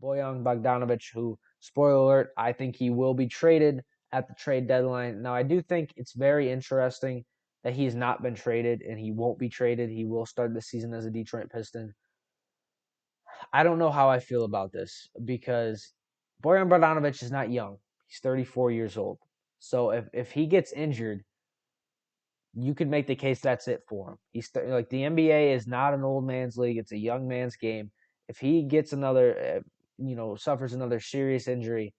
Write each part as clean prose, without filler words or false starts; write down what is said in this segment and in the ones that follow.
Bojan Bogdanovic, who, spoiler alert, I think he will be traded at the trade deadline. Now, I do think it's very interesting that he has not been traded and he won't be traded. He will start the season as a Detroit Piston. I don't know how I feel about this because Bojan Bogdanovic is not young. He's 34 years old. So if he gets injured, you could make the case that's it for him. He's like the NBA is not an old man's league; it's a young man's game. If he gets another, suffers another serious injury,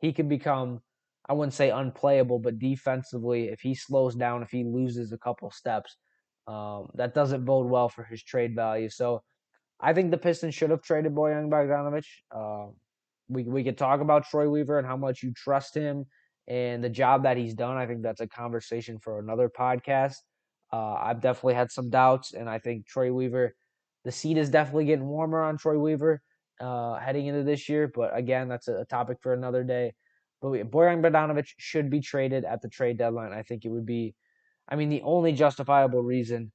he could become, I wouldn't say unplayable, but defensively, if he slows down, if he loses a couple steps, that doesn't bode well for his trade value. So I think the Pistons should have traded Bojan Bogdanovic. We could talk about Troy Weaver and how much you trust him and the job that he's done. I think that's a conversation for another podcast. I've definitely had some doubts, and I think Troy Weaver, the seat is definitely getting warmer on Troy Weaver heading into this year. But again, that's a topic for another day. But Bojan Bogdanovic should be traded at the trade deadline. I think it would be, the only justifiable reason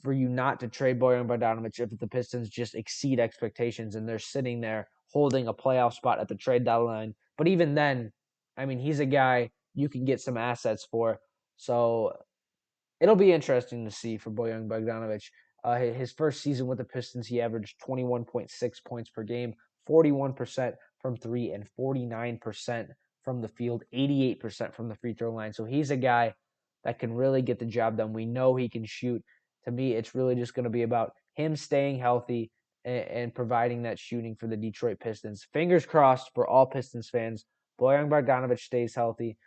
for you not to trade Bojan Bogdanovic if the Pistons just exceed expectations and they're sitting there holding a playoff spot at the trade deadline. But even then, he's a guy you can get some assets for. So it'll be interesting to see for Bojan Bogdanovic. His first season with the Pistons, he averaged 21.6 points per game, 41% from three, and 49% from the field, 88% from the free throw line. So he's a guy that can really get the job done. We know he can shoot. To me, it's really just going to be about him staying healthy and providing that shooting for the Detroit Pistons. Fingers crossed for all Pistons fans. Bojan Bogdanovic stays healthy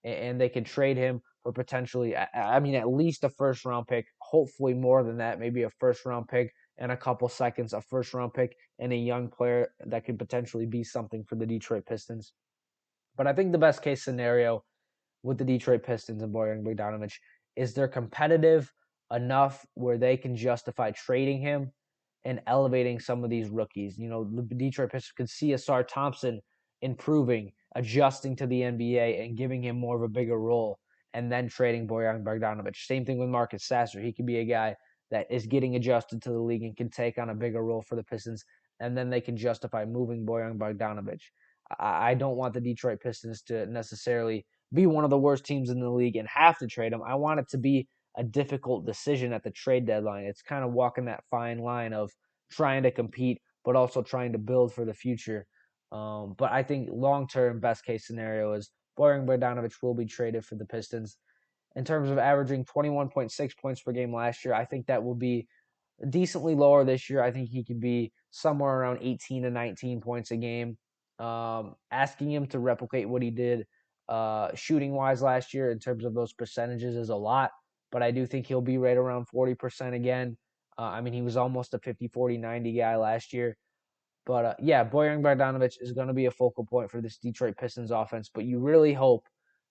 and they can trade him for potentially, at least a first round pick, hopefully more than that, maybe a first round pick and a couple seconds, a first round pick, and a young player that could potentially be something for the Detroit Pistons. But I think the best case scenario with the Detroit Pistons and Bojan Bogdanovic is they're competitive enough where they can justify trading him and elevating some of these rookies. The Detroit Pistons could see Asar Thompson improving, adjusting to the NBA, and giving him more of a bigger role, and then trading Bojan Bogdanovic. Same thing with Marcus Sasser. He could be a guy that is getting adjusted to the league and can take on a bigger role for the Pistons, and then they can justify moving Bojan Bogdanovic. I don't want the Detroit Pistons to necessarily be one of the worst teams in the league and have to trade him. I want it to be a difficult decision at the trade deadline. It's kind of walking that fine line of trying to compete, but also trying to build for the future. But I think long-term best case scenario is Bojan Bogdanovic will be traded for the Pistons. In terms of averaging 21.6 points per game last year, I think that will be decently lower this year. I think he could be somewhere around 18 to 19 points a game. Asking him to replicate what he did shooting wise last year in terms of those percentages is a lot, but I do think he'll be right around 40% again. He was almost a 50, 40, 90 guy last year. But yeah, Bojan Bogdanovic is going to be a focal point for this Detroit Pistons offense. But you really hope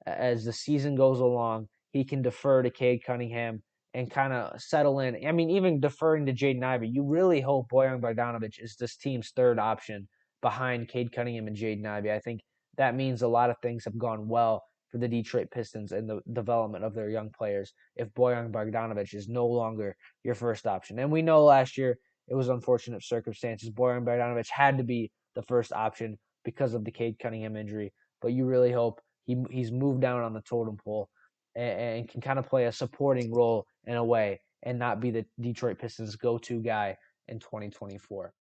as the season goes along, he can defer to Cade Cunningham and kind of settle in. Even deferring to Jaden Ivey, you really hope Bojan Bogdanovic is this team's third option behind Cade Cunningham and Jaden Ivey. I think that means a lot of things have gone well for the Detroit Pistons and the development of their young players if Bojan Bogdanovic is no longer your first option. And we know last year it was unfortunate circumstances. Bojan Bogdanovic had to be the first option because of the Cade Cunningham injury. But you really hope he's moved down on the totem pole and can kind of play a supporting role in a way and not be the Detroit Pistons go-to guy in 2024.